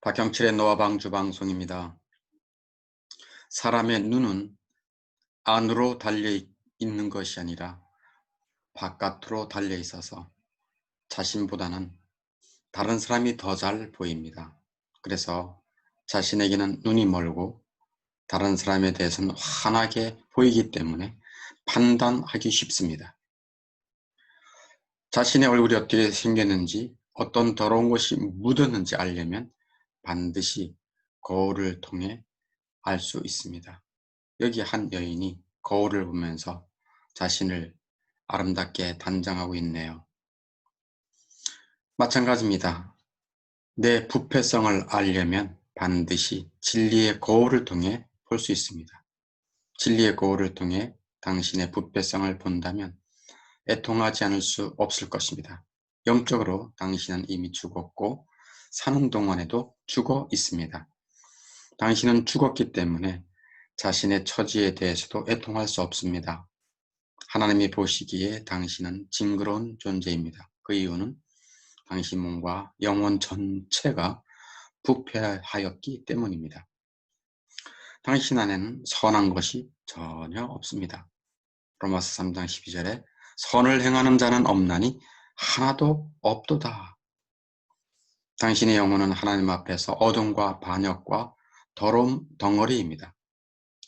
박경칠의 노아방주 방송입니다. 사람의 눈은 안으로 달려 있는 것이 아니라 바깥으로 달려 있어서 자신보다는 다른 사람이 더 잘 보입니다. 그래서 자신에게는 눈이 멀고 다른 사람에 대해서는 환하게 보이기 때문에 판단하기 쉽습니다. 자신의 얼굴이 어떻게 생겼는지, 어떤 더러운 것이 묻었는지 알려면 반드시 거울을 통해 알 수 있습니다. 여기 한 여인이 거울을 보면서 자신을 아름답게 단장하고 있네요. 마찬가지입니다. 내 부패성을 알려면 반드시 진리의 거울을 통해 볼 수 있습니다. 진리의 거울을 통해 당신의 부패성을 본다면 애통하지 않을 수 없을 것입니다. 영적으로 당신은 이미 죽었고 사는 동안에도 죽어 있습니다. 당신은 죽었기 때문에 자신의 처지에 대해서도 애통할 수 없습니다. 하나님이 보시기에 당신은 징그러운 존재입니다. 그 이유는 당신 몸과 영혼 전체가 부패하였기 때문입니다. 당신 안에는 선한 것이 전혀 없습니다. 로마서 3장 12절에 선을 행하는 자는 없나니 하나도 없도다. 당신의 영혼은 하나님 앞에서 어둠과 반역과 더러움 덩어리입니다.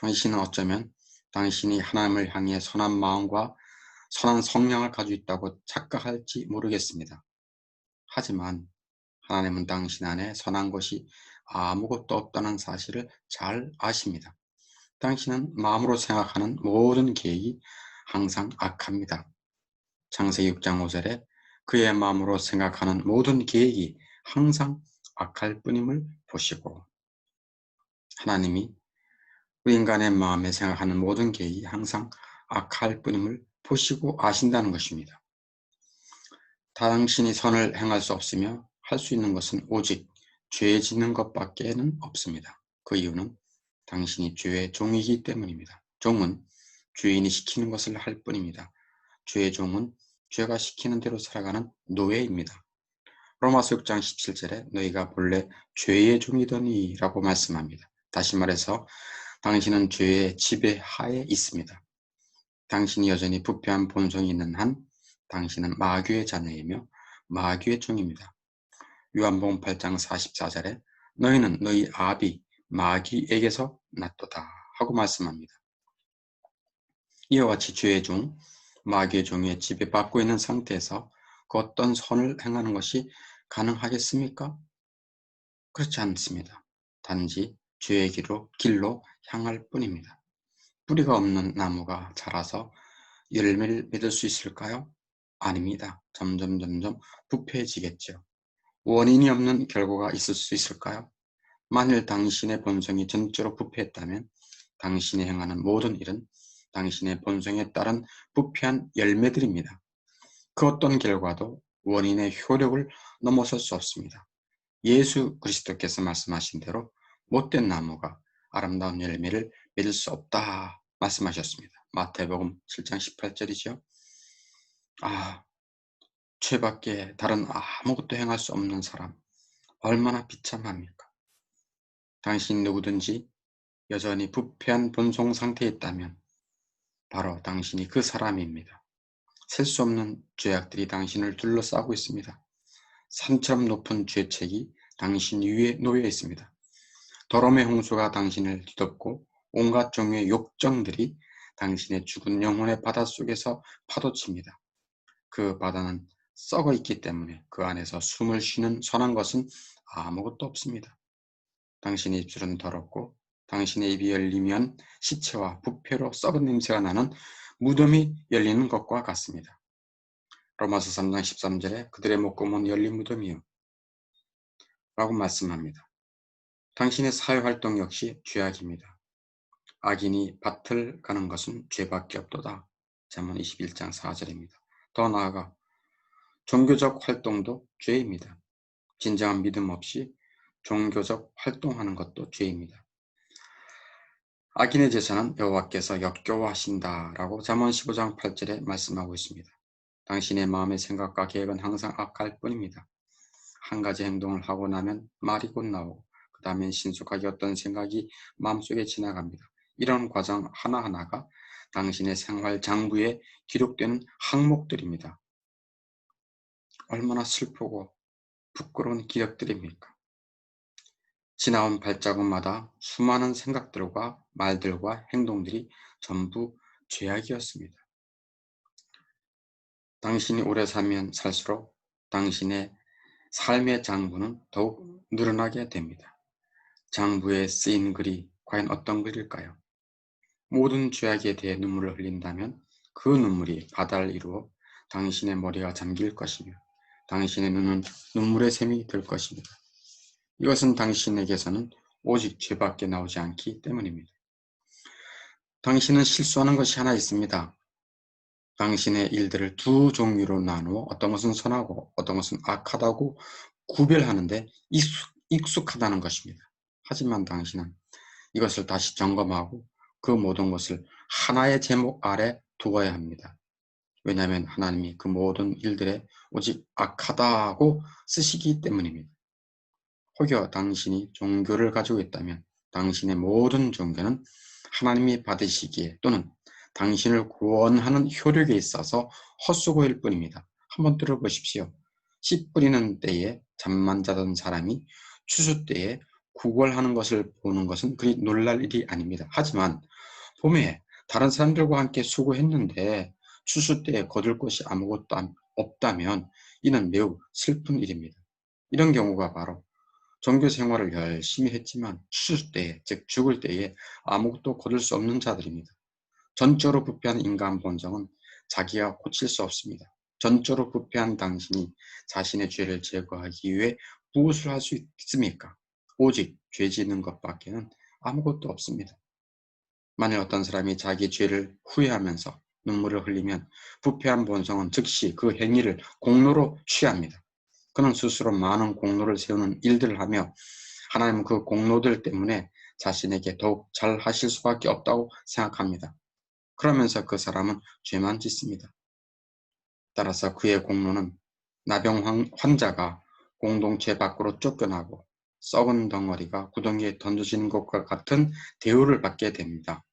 당신은 어쩌면 당신이 하나님을 향해 선한 마음과 선한 성향을 가지고 있다고 착각할지 모르겠습니다. 하지만 하나님은 당신 안에 선한 것이 아무것도 없다는 사실을 잘 아십니다. 당신은 마음으로 생각하는 모든 계획이 항상 악합니다. 창세기 6장 5절에 그의 마음으로 생각하는 모든 계획이 항상 악할 뿐임을 보시고, 하나님이 그 인간의 마음에 생각하는 모든 계획이 항상 악할 뿐임을 보시고 아신다는 것입니다. 당신이 선을 행할 수 없으며 할 수 있는 것은 오직 죄 짓는 것밖에는 없습니다. 그 이유는 당신이 죄의 종이기 때문입니다. 종은 주인이 시키는 것을 할 뿐입니다. 죄의 종은 죄가 시키는 대로 살아가는 노예입니다. 로마서 6장 17절에 너희가 본래 죄의 종이더니 라고 말씀합니다. 다시 말해서 당신은 죄의 지배하에 있습니다. 당신이 여전히 부패한 본성이 있는 한 당신은 마귀의 자녀이며 마귀의 종입니다. 요한복음 8장 44절에 너희는 너희 아비 마귀에게서 났도다 하고 말씀합니다. 이와 같이 죄의 종, 마귀의 종에 지배받고 있는 상태에서 그 어떤 선을 행하는 것이 가능하겠습니까? 그렇지 않습니다. 단지 죄의 길로 향할 뿐입니다. 뿌리가 없는 나무가 자라서 열매를 맺을 수 있을까요? 아닙니다. 점점 부패해지겠죠. 원인이 없는 결과가 있을 수 있을까요? 만일 당신의 본성이 전적으로 부패했다면 당신이 행하는 모든 일은 당신의 본성에 따른 부패한 열매들입니다. 그 어떤 결과도 원인의 효력을 넘어설 수 없습니다. 예수 그리스도께서 말씀하신 대로 못된 나무가 아름다운 열매를 맺을 수 없다 말씀하셨습니다. 마태복음 7장 18절이죠. 죄밖에 다른 아무것도 행할 수 없는 사람, 얼마나 비참합니까? 당신 누구든지 여전히 부패한 본성 상태에 있다면 바로 당신이 그 사람입니다. 셀 수 없는 죄악들이 당신을 둘러싸고 있습니다. 산처럼 높은 죄책이 당신 위에 놓여 있습니다. 더러움의 홍수가 당신을 뒤덮고 온갖 종류의 욕정들이 당신의 죽은 영혼의 바닷속에서 파도칩니다. 그 바다는 썩어 있기 때문에 그 안에서 숨을 쉬는 선한 것은 아무것도 없습니다. 당신의 입술은 더럽고 당신의 입이 열리면 시체와 부패로 썩은 냄새가 나는 무덤이 열리는 것과 같습니다. 로마서 3장 13절에 그들의 목금은 열린 무덤이요 라고 말씀합니다. 당신의 사회활동 역시 죄악입니다. 악인이 밭을 가는 것은 죄밖에 없도다. 잠언 21장 4절입니다. 더 나아가 종교적 활동도 죄입니다. 진정한 믿음 없이 종교적 활동하는 것도 죄입니다. 악인의 제사는 여호와께서 역겨워하신다라고 잠언 15장 8절에 말씀하고 있습니다. 당신의 마음의 생각과 계획은 항상 악할 뿐입니다. 한 가지 행동을 하고 나면 말이 곧 나오고 그 다음엔 신속하게 어떤 생각이 마음속에 지나갑니다. 이런 과정 하나하나가 당신의 생활 장부에 기록되는 항목들입니다. 얼마나 슬프고 부끄러운 기억들입니까? 지나온 발자국마다 수많은 생각들과 말들과 행동들이 전부 죄악이었습니다. 당신이 오래 살면 살수록 당신의 삶의 장부는 더욱 늘어나게 됩니다. 장부에 쓰인 글이 과연 어떤 글일까요? 모든 죄악에 대해 눈물을 흘린다면 그 눈물이 바다를 이루어 당신의 머리가 잠길 것이며 당신의 눈은 눈물의 샘이 될 것입니다. 이것은 당신에게서는 오직 죄밖에 나오지 않기 때문입니다. 당신은 실수하는 것이 하나 있습니다. 당신의 일들을 두 종류로 나누어 어떤 것은 선하고 어떤 것은 악하다고 구별하는데 익숙하다는 것입니다. 하지만 당신은 이것을 다시 점검하고 그 모든 것을 하나의 제목 아래 두어야 합니다. 왜냐하면 하나님이 그 모든 일들에 오직 악하다고 쓰시기 때문입니다. 혹여 당신이 종교를 가지고 있다면 당신의 모든 종교는 하나님이 받으시기에 또는 당신을 구원하는 효력에 있어서 헛수고일 뿐입니다. 한번 들어보십시오. 씨 뿌리는 때에 잠만 자던 사람이 추수 때에 구걸하는 것을 보는 것은 그리 놀랄 일이 아닙니다. 하지만 봄에 다른 사람들과 함께 수고했는데 추수 때에 거둘 것이 아무것도 없다면 이는 매우 슬픈 일입니다. 이런 경우가 바로 종교 생활을 열심히 했지만 추수 때에, 즉 죽을 때에 아무것도 거둘 수 없는 자들입니다. 전적으로 부패한 인간 본성은 자기가 고칠 수 없습니다. 전적으로 부패한 당신이 자신의 죄를 제거하기 위해 무엇을 할 수 있습니까? 오직 죄 짓는 것밖에는 아무것도 없습니다. 만일 어떤 사람이 자기 죄를 후회하면서 눈물을 흘리면 부패한 본성은 즉시 그 행위를 공로로 취합니다. 그는 스스로 많은 공로를 세우는 일들을 하며 하나님은 그 공로들 때문에 자신에게 더욱 잘 하실 수밖에 없다고 생각합니다. 그러면서 그 사람은 죄만 짓습니다. 따라서 그의 공로는 나병 환자가 공동체 밖으로 쫓겨나고 썩은 덩어리가 구덩이에 던져지는 것과 같은 대우를 받게 됩니다.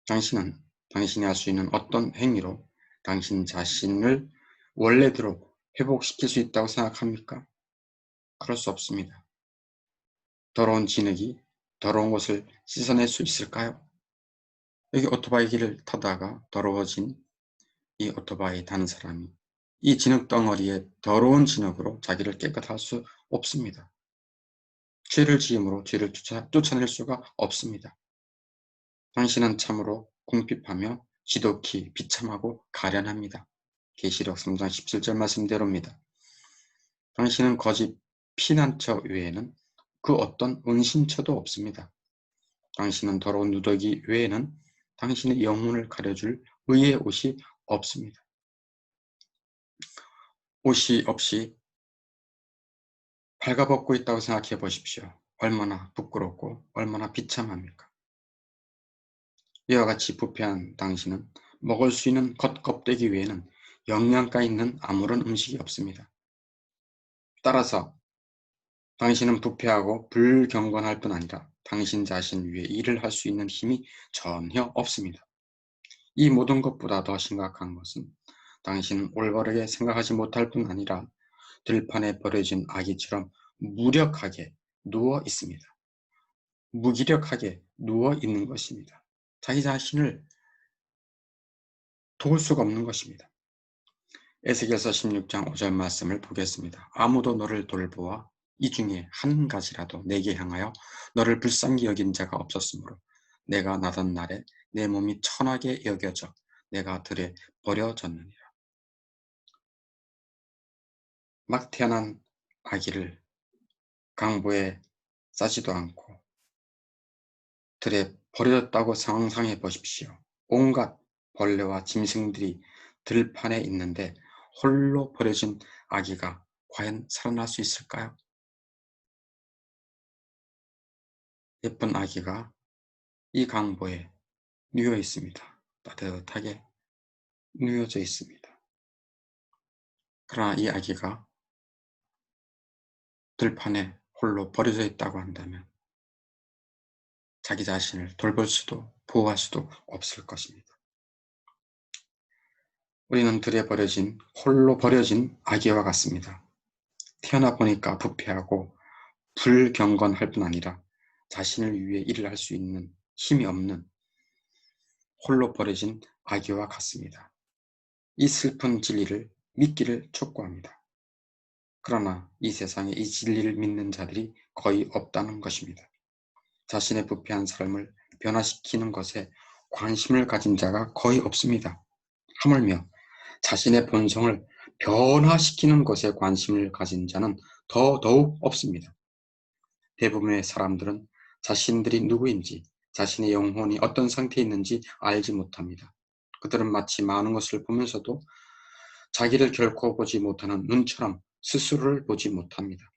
당신은 당신이 할 수 있는 어떤 행위로 당신 자신을 원래대로 회복시킬 수 있다고 생각합니까? 그럴 수 없습니다. 더러운 진흙이 더러운 것을 씻어낼 수 있을까요? 여기 오토바이 길을 타다가 더러워진 이 오토바이 타는 사람이 이 진흙 덩어리에 더러운 진흙으로 자기를 깨끗할 수 없습니다. 죄를 지음으로 죄를 쫓아낼 수가 없습니다. 당신은 참으로 궁핍하며 지독히 비참하고 가련합니다. 계시록 3장 17절 말씀대로입니다. 당신은 거짓 피난처 외에는 그 어떤 은신처도 없습니다. 당신은 더러운 누더기 외에는 당신의 영혼을 가려줄 의의 옷이 없습니다. 옷이 없이 발가벗고 있다고 생각해 보십시오. 얼마나 부끄럽고 얼마나 비참합니까? 이와 같이 부패한 당신은 먹을 수 있는 겉껍데기 외에는 영양가 있는 아무런 음식이 없습니다. 따라서 당신은 부패하고 불경건할 뿐 아니라 당신 자신 위에 일을 할 수 있는 힘이 전혀 없습니다. 이 모든 것보다 더 심각한 것은 당신은 올바르게 생각하지 못할 뿐 아니라 들판에 버려진 아기처럼 무력하게 누워 있습니다. 무기력하게 누워 있는 것입니다. 자기 자신을 도울 수가 없는 것입니다. 에스겔서 16장 5절 말씀을 보겠습니다. 아무도 너를 돌보아 이 중에 한 가지라도 내게 향하여 너를 불쌍히 여긴 자가 없었으므로 내가 나던 날에 내 몸이 천하게 여겨져 내가 들에 버려졌느니라. 막 태어난 아기를 강보에 싸지도 않고 들에 버려졌다고 상상해 보십시오. 온갖 벌레와 짐승들이 들판에 있는데 홀로 버려진 아기가 과연 살아날 수 있을까요? 예쁜 아기가 이 강보에 누워 있습니다. 따뜻하게 누워져 있습니다. 그러나 이 아기가 들판에 홀로 버려져 있다고 한다면 자기 자신을 돌볼 수도 보호할 수도 없을 것입니다. 우리는 들에 버려진, 홀로 버려진 아기와 같습니다. 태어나 보니까 부패하고 불경건할 뿐 아니라 자신을 위해 일을 할 수 있는 힘이 없는 홀로 버려진 아기와 같습니다. 이 슬픈 진리를 믿기를 촉구합니다. 그러나 이 세상에 이 진리를 믿는 자들이 거의 없다는 것입니다. 자신의 부패한 삶을 변화시키는 것에 관심을 가진 자가 거의 없습니다. 하물며 자신의 본성을 변화시키는 것에 관심을 가진 자는 더더욱 없습니다. 대부분의 사람들은 자신들이 누구인지, 자신의 영혼이 어떤 상태에 있는지 알지 못합니다. 그들은 마치 많은 것을 보면서도 자기를 결코 보지 못하는 눈처럼 스스로를 보지 못합니다.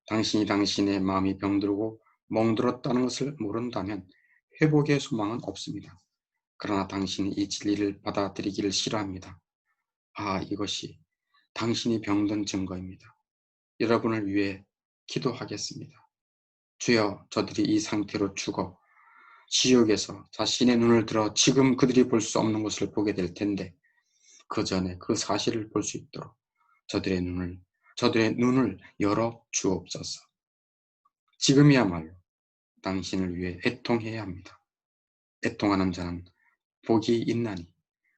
당신이 당신의 마음이 병들고 멍들었다는 것을 모른다면 회복의 소망은 없습니다. 그러나 당신이 이 진리를 받아들이기를 싫어합니다. 이것이 당신이 병든 증거입니다. 여러분을 위해 기도하겠습니다. 주여, 저들이 이 상태로 죽어 지옥에서 자신의 눈을 들어 지금 그들이 볼 수 없는 것을 보게 될 텐데 그 전에 그 사실을 볼 수 있도록 저들의 눈을 열어 주옵소서. 지금이야말로 당신을 위해 애통해야 합니다. 애통하는 자는 복이 있나니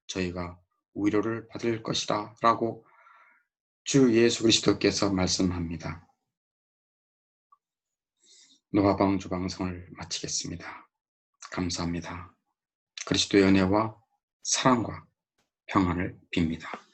저희가 위로를 받을 것이다 라고 주 예수 그리스도께서 말씀합니다. 노아방 주방성을 마치겠습니다. 감사합니다. 그리스도의 은혜와 사랑과 평안을 빕니다.